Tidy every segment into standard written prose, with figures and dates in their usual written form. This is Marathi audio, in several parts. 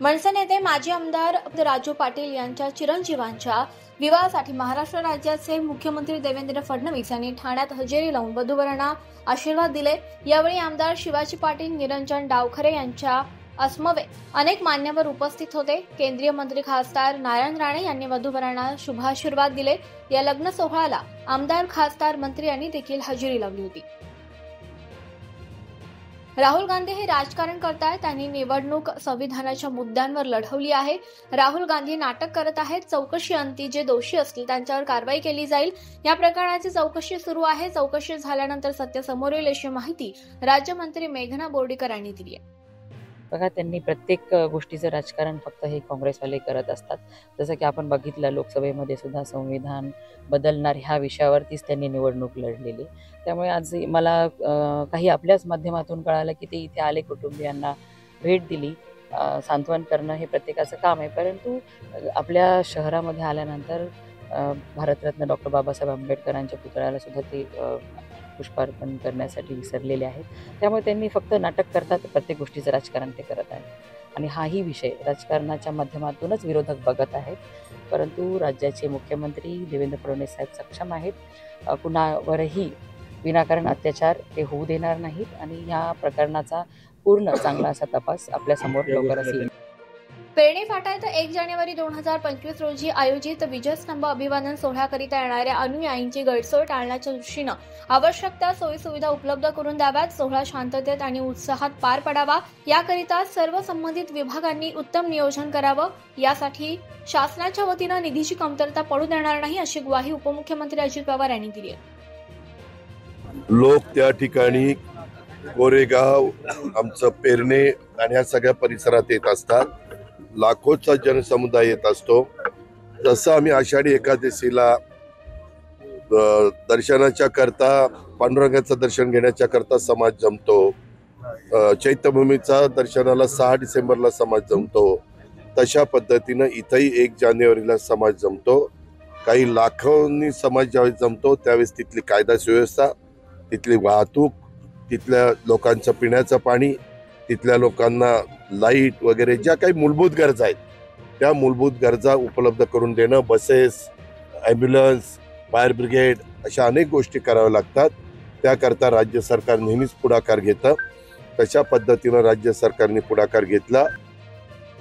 मनसे नेते माजी आमदार राजू पाटील यांच्या चिरंजीवांच्या विवाहासाठी महाराष्ट्र राज्याचे मुख्यमंत्री देवेंद्र फडणवीस यांनी ठाण्यात हजेरी लावून वधूवरांना आशीर्वाद दिले। यावेळी आमदार शिवाजी पाटील, निरंजन डावखरे यांच्या असमवे अनेक मान्यवर उपस्थित होते। केंद्रीय मंत्री खासदार नारायण राणे यांनी वधूवरांना शुभाशीर्वाद दिले। या लग्न सोहळ्याला आमदार, खासदार, मंत्री यांनी देखील हजेरी लावली होती। राहुल गांधी हे राजकारण करतायत। त्यांनी निवडणूक संविधानाच्या मुद्द्यांवर लढवली आहे। राहुल गांधी नाटक करत आहेत। चौकशी अंती जे दोषी असतील त्यांच्यावर कारवाई केली जाईल। या प्रकरणाची चौकशी सुरू आहे। चौकशी झाल्यानंतर सत्य समोर येईल अशी माहिती राज्यमंत्री मेघना बोर्डीकर यांनी दिली आहे। बघा, त्यांनी प्रत्येक गोष्टीचं राजकारण फक्त हे काँग्रेसवाले करत असतात। जसं की आपण बघितलं, लोकसभेमध्ये सुद्धा संविधान बदलणार ह्या विषयावरतीच त्यांनी निवडणूक लढलेली। त्यामुळे आज मला काही आपल्याच माध्यमातून कळालं की ते इथे आले, कुटुंबियांना भेट दिली। सांत्वन करणं हे प्रत्येकाचं काम आहे, परंतु आपल्या शहरामध्ये आल्यानंतर भारतरत्न डॉक्टर बाबासाहेब आंबेडकरांच्या पुतळ्याला सुद्धा ते पुष्पार्पण करण्यासाठी विसरलेले आहेत। त्यामुळे त्यांनी फक्त नाटक करतात, प्रत्येक गोष्टीचं राजकारण ते करत आहेत आणि हाही विषय राजकारणाच्या माध्यमातूनच विरोधक बघत आहेत। परंतु राज्याचे मुख्यमंत्री देवेंद्र फडणवीस साहेब सक्षम आहेत। कुणावरही विनाकारण अत्याचार ते होऊ देणार नाहीत आणि या प्रकरणाचा पूर्ण चांगला असा तपास आपल्या समोर लवकरच येईल। पेरणी फाटा येथे 1 जानेवारी 2025 रोजी आयोजित विजयस्तंभ अभिवादन सोहळ्याकरिता येणाऱ्या अनुयायींची गैरसोय टाळण्याच्या दृष्टीनं आवश्यक त्या सोयीसुविधा उपलब्ध करून द्याव्यात। सोहळा शांततेत आणि उत्साहात पार पडावा, याकरिता सर्व संबंधित विभागांनी उत्तम नियोजन करावं। यासाठी शासनाच्या वतीनं निधीची कमतरता पडू देणार नाही अशी ग्वाही उपमुख्यमंत्री अजित पवार यांनी दिली आहे। लोक त्या ठिकाणी गोरेगाव, आमचं पेरणे आणि ह्या सगळ्या परिसरात येत असतात। लाखोचा जनसमुदाय येत असतो। जसं आम्ही आषाढी एकादशीला दर्शनाच्या करता, पांडुरंगाचं दर्शन घेण्याच्या करता समाज जमतो, चैत्यभूमीचा दर्शनाला 6 डिसेंबरला समाज जमतो, तशा पद्धतीनं इथंही 1 जानेवारीला समाज जमतो। काही लाखोंनी समाज ज्यावेळेस जमतो त्यावेळेस तिथली कायदा सुव्यवस्था, तिथली वाहतूक, तिथल्या लोकांचं पिण्याचं पाणी, तिथल्या लोकांना लाईट वगैरे ज्या काही मूलभूत गरजा आहेत त्या मूलभूत गरजा उपलब्ध करून देणं, बसेस, ॲम्ब्युलन्स, फायर ब्रिगेड अशा अनेक गोष्टी कराव्या लागतात। त्याकरता राज्य सरकार नेहमीच पुढाकार घेतं। तशा पद्धतीनं राज्य सरकारने पुढाकार घेतला।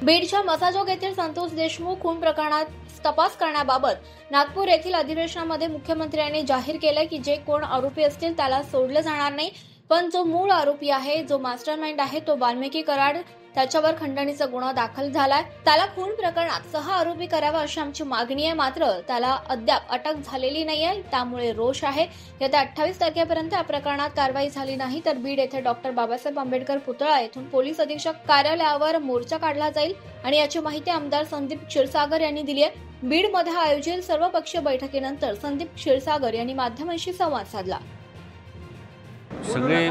बीडच्या मसाजोग येथील संतोष देशमुख खून प्रकरणात तपास करण्याबाबत नागपूर येथील अधिवेशनामध्ये मुख्यमंत्र्यांनी जाहीर केलं की जे कोण आरोपी असतील त्याला सोडलं जाणार नाही, पण जो मूळ आरोपी आहे, जो मास्टरमाइंड आहे, तो वाल्मिकी कराड, त्याच्यावर खंडणीचा गुन्हा दाखल झालाय। त्याला खून प्रकरणात 6 आरोपी करावा अशी आमची मागणी आहे, मात्र त्याला अद्याप अटक झालेली नाहीये, त्यामुळे रोष आहे। येत्या 28 तारखेपर्यंत या प्रकरणात कारवाई झाली नाही तर बीड येथे डॉक्टर बाबासाहेब आंबेडकर पुतळा येथून पोलीस अधीक्षक कार्यालयावर मोर्चा काढला जाईल आणि याची माहिती आमदार संदीप क्षीरसागर यांनी दिली आहे। बीडमध्ये आयोजित सर्वपक्षीय बैठकीनंतर संदीप क्षीरसागर यांनी माध्यमांशी संवाद साधला। सगळे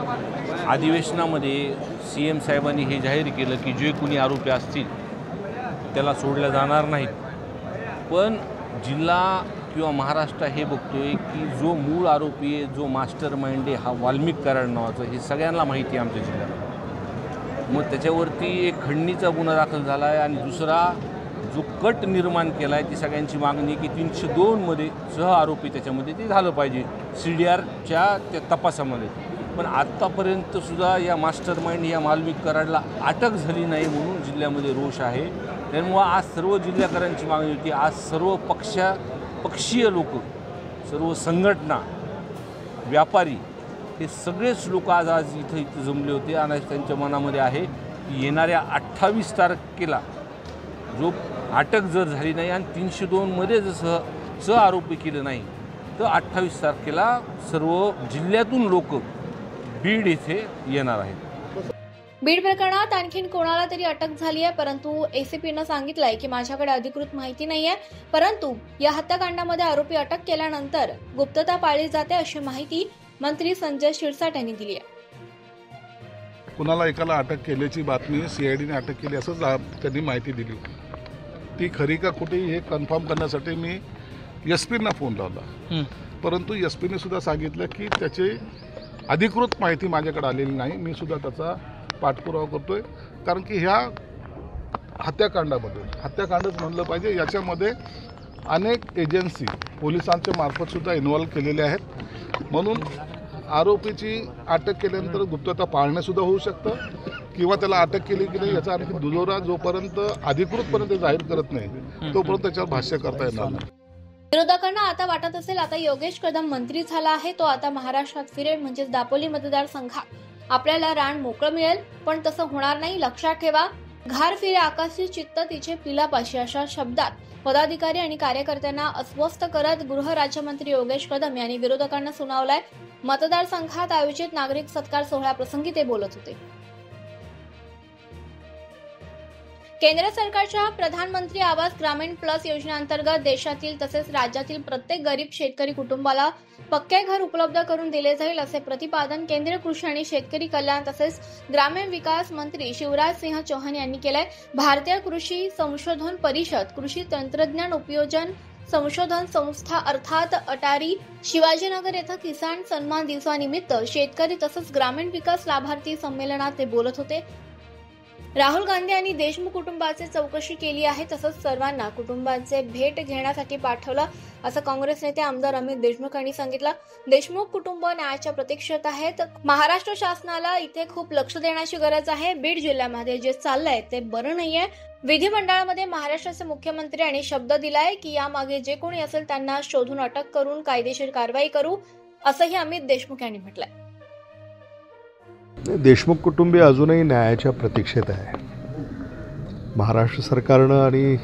अधिवेशनामध्ये CM साहेबांनी हे जाहीर केलं की जे कोणी आरोपी असतील त्याला सोडलं जाणार नाहीत, पण जिल्हा किंवा महाराष्ट्र हे बघतोय की जो मूळ आरोपी आहे, जो मास्टर माइंड आहे, हा वाल्मिकी कराड नावाचा, हे सगळ्यांना माहिती आहे आमच्या जिल्ह्यात। मग त्याच्यावरती एक खंडणीचा गुन्हा दाखल झाला आहे आणि दुसरा जो कट निर्माण केला आहे ती सगळ्यांची मागणी की 302 मध्ये सह आरोपी त्याच्यामध्ये ते झालं पाहिजे CDRच्या त्या तपासामध्ये। पण आत्तापर्यंत सुद्धा या मास्टर माइंड या वाल्मिकी कराडला अटक झाली नाही म्हणून जिल्ह्यामध्ये रोष आहे। त्यामुळं आज सर्व जिल्हाकरांची मागणी होती, आज सर्व पक्षीय लोक, सर्व संघटना, व्यापारी, हे सगळेच लोक आज इथं जमले होते आणि त्यांच्या मनामध्ये आहे की येणाऱ्या 28 तारखेला जो अटक जर झाली नाही आणि 302 मध्ये जर आरोपी केलं नाही तर 28 तारखेला सर्व जिल्ह्यातून लोक बीड येथे येणार आहेत। बीड प्रकरणात आणखीन कोणाला तरी अटक झाली आहे, परंतु ACPनं सांगितलंय की माझ्याकडे अधिकृत माहिती नाहीये, परंतु या हत्याकांडामध्ये आरोपी अटक केल्यानंतर गुप्तता पाळली जाते अशी माहिती मंत्री संजय शिरसाट यांनी दिली आहे। कुणाला एकाला अटक केल्याची बातमी CIDने अटक केली असं त्यांनी माहिती दिली होती। ती खरी का खोटी हे कन्फर्म करण्यासाठी मी SP-ना फोन लावला, परंतु SP-ने सुद्धा सांगितलं की त्याची अधिकृत माहिती माझ्याकडे आलेली नाही। मी सुद्धा त्याचा पाठपुरावा करतोय, कारण की ह्या हत्याकांडच म्हणलं पाहिजे. याच्यामध्ये अनेक एजन्सी पोलिसांच्या मार्फतसुद्धा इन्व्हॉल्व केलेले आहेत. म्हणून आरोपीची अटक केल्यानंतर गुप्तता पाळणंसुद्धा होऊ शकतं किंवा त्याला अटक केली की नाही याचा आणखी दुजोरा जोपर्यंत अधिकृतपणे जाहीर करत नाही तोपर्यंत त्याच्यावर भाष्य करता येणार नाही. विरोधकांना आता वाटत असेल आता योगेश कदम मंत्री झाला आहे, तो आता महाराष्ट्रात फिरेल, म्हणजेच दापोली मतदारसंघात आपल्याला रान मोकळं मिळेल. पण तसं होणार नाही. लक्षात ठेवा, घार फिरे आकाशी चित्त तिचे पिलापाशी, अशा शब्दात पदाधिकारी आणि कार्यकर्त्यांना अस्वस्थ करत गृह राज्यमंत्री योगेश कदम यांनी विरोधकांना सुनावलाय. मतदारसंघात आयोजित नागरिक सत्कार सोहळ्याप्रसंगी ते बोलत होते. केंद्र सरकारच्या प्रधानमंत्री आवास ग्रामीण प्लस योजनेअंतर्गत देशातील तसेच राज्यातील प्रत्येक गरीब शेतकरी कुटुंबाला पक्के घर उपलब्ध करून दिले जाईल, असे प्रतिपादन केंद्रीय कृषी आणि शेतकरी कल्याण तसेच ग्रामीण विकास मंत्री शिवराज सिंह चौहान यांनी केलंय. भारतीय कृषी संशोधन परिषद, कृषी तंत्रज्ञान उपयोजन संशोधन संस्था अर्थात अटारी शिवाजीनगर येथे किसान सन्मान दिवसानिमित्त शेतकरी तसंच ग्रामीण विकास लाभार्थी संमेलनात ते बोलत होते. राहुल गांधी यांनी देशमुख कुटुंबाची चौकशी केली आहे, तसंच सर्वांना कुटुंबांचे भेट घेण्यासाठी पाठवलं, असं काँग्रेस नेते आमदार अमित देशमुख यांनी सांगितलं. देशमुख कुटुंब न्यायाच्या प्रतीक्षेत आहेत. महाराष्ट्र शासनाला इथे खूप लक्ष देण्याची गरज आहे. बीड जिल्ह्यामध्ये जे चाललंय ते बरं नाहीये. विधिमंडळामध्ये महाराष्ट्राचे मुख्यमंत्री यांनी शब्द दिलाय की यामागे जे कोणी असेल त्यांना शोधून अटक करून कायदेशीर कारवाई करू, असंही अमित देशमुख यांनी म्हटलंय. देशमुख कुटुंबीय अजूनही न्यायाच्या प्रतीक्षेत आहे. महाराष्ट्र सरकारनं आणि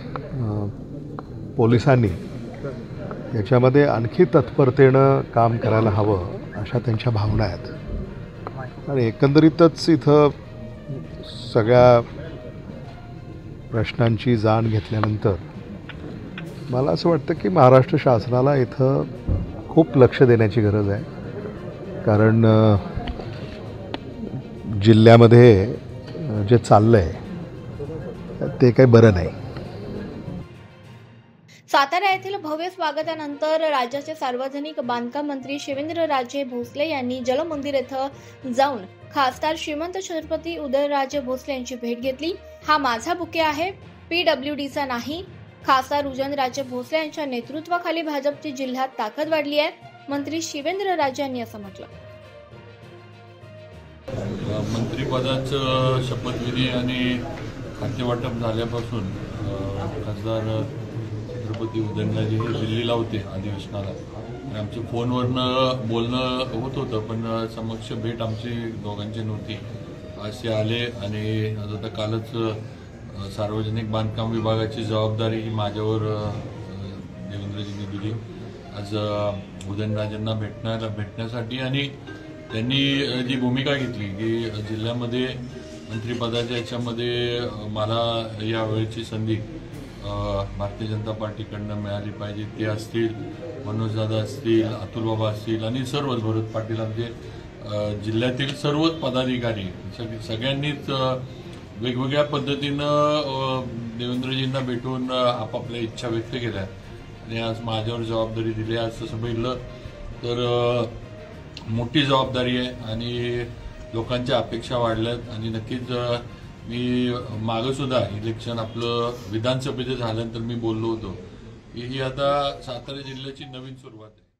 पोलिसांनी याच्यामध्ये आणखी तत्परतेनं काम करायला हवं अशा त्यांच्या भावना आहेत. आणि एकंदरीतच इथं सगळ्या प्रश्नांची जाण घेतल्यानंतर मला असं वाटतं की महाराष्ट्र शासनाला इथं खूप लक्ष देण्याची गरज आहे. कारण जिल्ह्यामध्ये जे चाललंय ते काही बरं नाही. सातारा येथील भव्य स्वागतानंतर राज्याचे सार्वजनिक बांधकाम मंत्री शिवेंद्रराजे भोसले यांनी जलमंदिर येथे जाऊन खासदार श्रीमंत छत्रपती उदयनराजे भोसले यांची भेट घेतली. हा माझा बुके आहे, PWDचा नाही. खासदार उदयनराजे भोसले यांच्या नेतृत्वाखाली भाजपची जिल्ह्यात ताकद वाढली आहे, मंत्री शिवेंद्रराजे यांनी असं म्हटलं. मंत्रिपदाचं शपथविधी आणि खातेवाटप झाल्यापासून खासदार छत्रपती उदयनराजे हे दिल्लीला होते अधिवेशनाला आणि आमचं फोनवरनं बोलणं होत होतं, पण समक्ष भेट आमची दोघांची नव्हती. असे आले आणि आता कालच सार्वजनिक बांधकाम विभागाची जबाबदारी ही माझ्यावर देवेंद्रजींनी दिली. आज उदयनराजेंना भेटण्यासाठी आणि त्यांनी जी भूमिका घेतली की जिल्ह्यामध्ये मंत्रिपदाच्या याच्यामध्ये मला यावेळची संधी भारतीय जनता पार्टीकडनं मिळाली पाहिजे. ते असतील, मनोजदादा असतील, अतुलबाबा असतील आणि सर्वच भरत पाटील आमचे जिल्ह्यातील सर्वच पदाधिकारी सगळ्यांनीच वेगवेगळ्या पद्धतीनं देवेंद्रजींना भेटून आपापल्या इच्छा व्यक्त केल्या आणि आज माझ्यावर जबाबदारी दिली. आज तसं बघितलं तर मोठी जबाबदारी आहे आणि लोकांच्या अपेक्षा वाढल्यात आणि नक्कीच मी मागं सुद्धा इलेक्शन आपलं विधानसभेचं झाल्यानंतर मी बोललो होतो की ही आता सातारा जिल्ह्याची नवीन सुरुवात आहे.